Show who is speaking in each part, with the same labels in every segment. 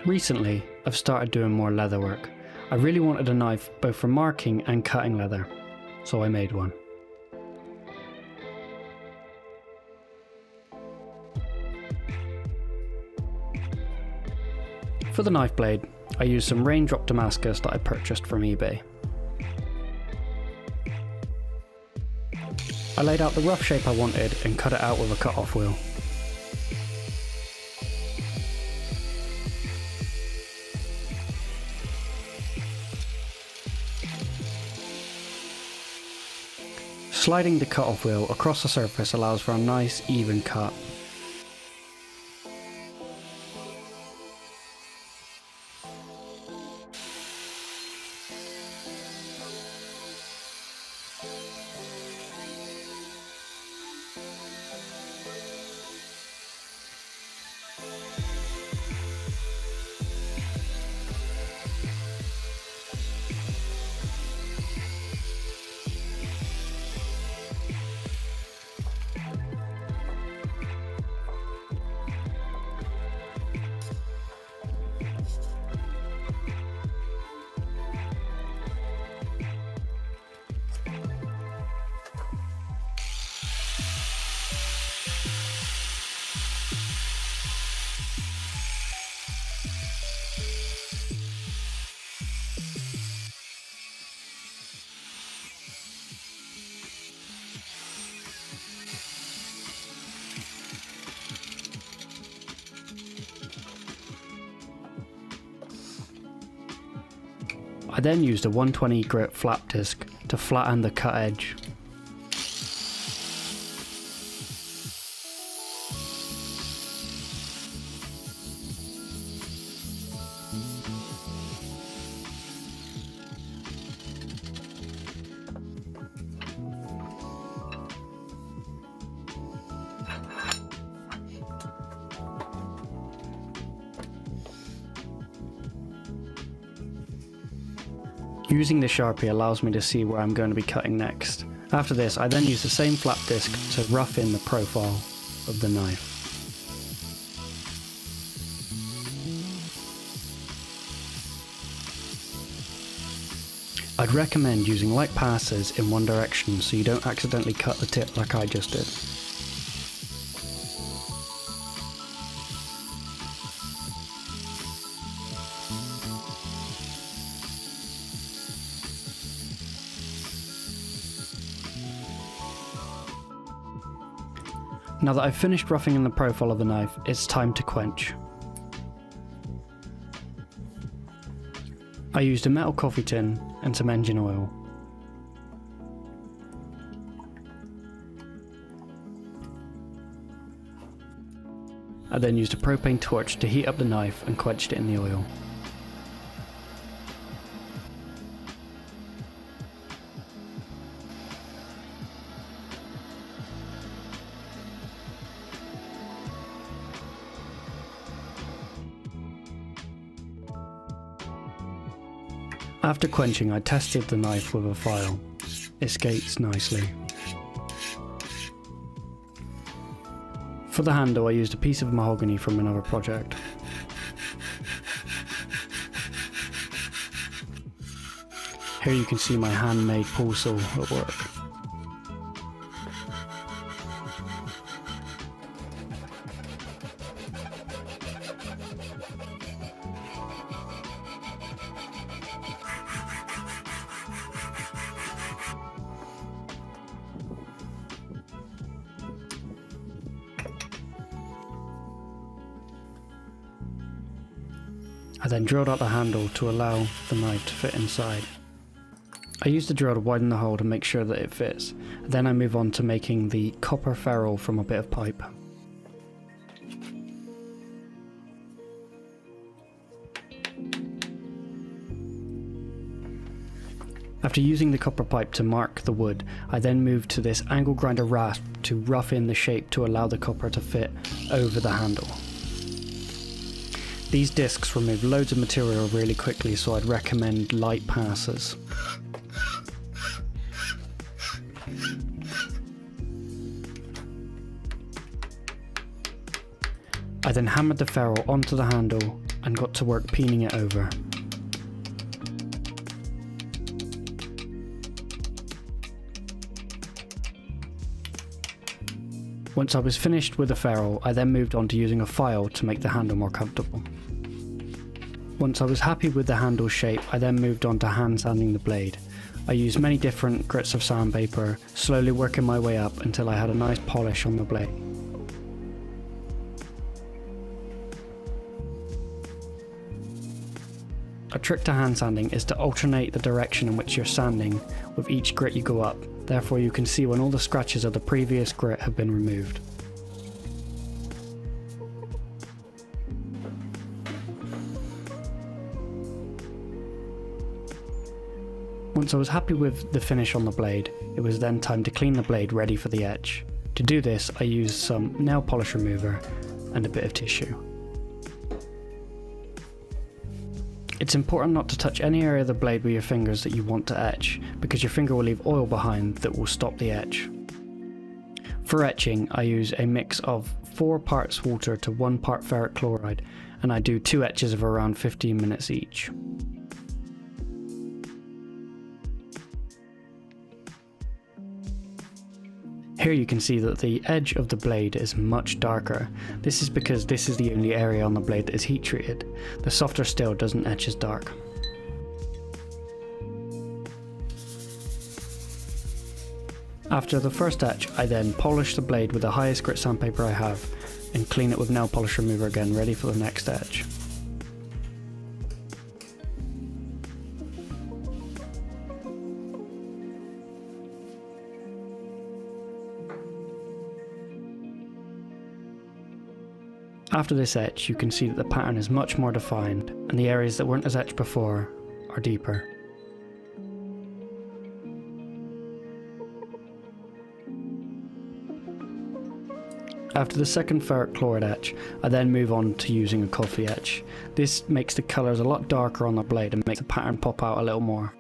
Speaker 1: Recently, I've started doing more leather work. I really wanted a knife both for marking and cutting leather, so I made one. For the knife blade, I used some Raindrop Damascus that I purchased from eBay. I laid out the rough shape I wanted and cut it out with a cut-off wheel. Sliding the cut-off wheel across the surface allows for a nice, even cut. I then used a 120 grit flap disc to flatten the cut edge. Using the Sharpie allows me to see where I'm going to be cutting next. After this, I then use the same flap disc to rough in the profile of the knife. I'd recommend using light passes in one direction so you don't accidentally cut the tip like I just did. Now that I've finished roughing in the profile of the knife, it's time to quench. I used a metal coffee tin and some engine oil. I then used a propane torch to heat up the knife and quenched it in the oil. After quenching, I tested the knife with a file. It skates nicely. For the handle, I used a piece of mahogany from another project. Here you can see my handmade pull saw at work. I then drilled out the handle to allow the knife to fit inside. I used the drill to widen the hole to make sure that it fits. Then I move on to making the copper ferrule from a bit of pipe. After using the copper pipe to mark the wood, I then moved to this angle grinder rasp to rough in the shape to allow the copper to fit over the handle. These discs remove loads of material really quickly, so I'd recommend light passes. I then hammered the ferrule onto the handle and got to work peening it over. Once I was finished with the ferrule, I then moved on to using a file to make the handle more comfortable. Once I was happy with the handle shape, I then moved on to hand sanding the blade. I used many different grits of sandpaper, slowly working my way up until I had a nice polish on the blade. A trick to hand sanding is to alternate the direction in which you're sanding with each grit you go up, therefore you can see when all the scratches of the previous grit have been removed. Once I was happy with the finish on the blade, it was then time to clean the blade ready for the etch. To do this, I used some nail polish remover and a bit of tissue. It's important not to touch any area of the blade with your fingers that you want to etch, because your finger will leave oil behind that will stop the etch. For etching, I use a mix of 4 parts water to 1 part ferric chloride, and I do 2 etches of around 15 minutes each. Here you can see that the edge of the blade is much darker. This is because this is the only area on the blade that is heat treated. The softer steel doesn't etch as dark. After the first etch, I then polish the blade with the highest grit sandpaper I have and clean it with nail polish remover again, ready for the next etch. After this etch, you can see that the pattern is much more defined, and the areas that weren't as etched before are deeper. After the second ferric chloride etch, I then move on to using a coffee etch. This makes the colours a lot darker on the blade and makes the pattern pop out a little more.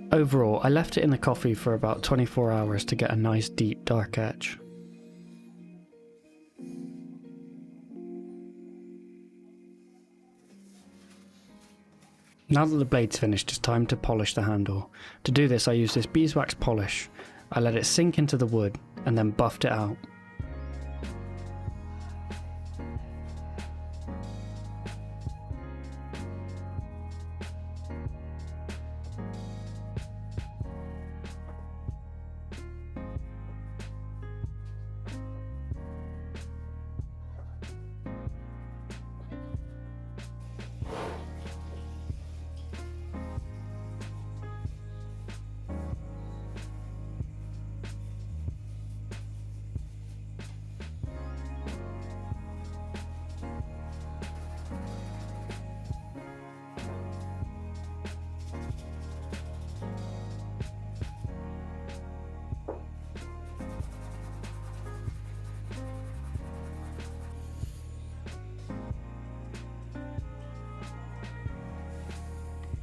Speaker 1: Overall, I left it in the coffee for about 24 hours to get a nice deep dark etch. Now that the blade's finished, it's time to polish the handle. To do this, I use this beeswax polish. I let it sink into the wood and then buffed it out.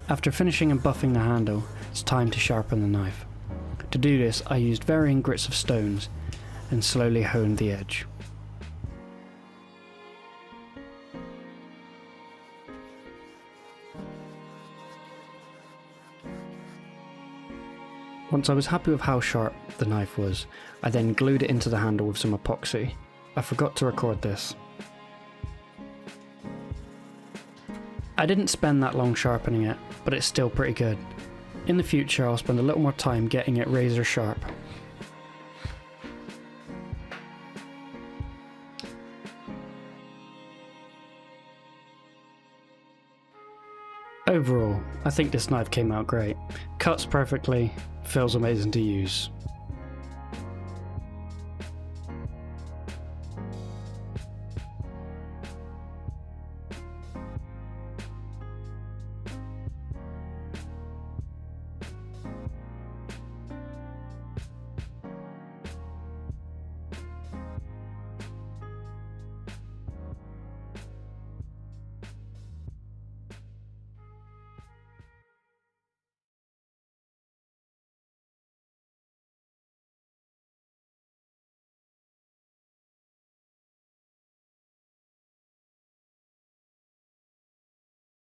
Speaker 1: After finishing and buffing the handle, it's time to sharpen the knife. To do this, I used varying grits of stones and slowly honed the edge. Once I was happy with how sharp the knife was, I then glued it into the handle with some epoxy. I forgot to record this. I didn't spend that long sharpening it, but it's still pretty good. In the future, I'll spend a little more time getting it razor sharp. Overall, I think this knife came out great. Cuts perfectly, feels amazing to use.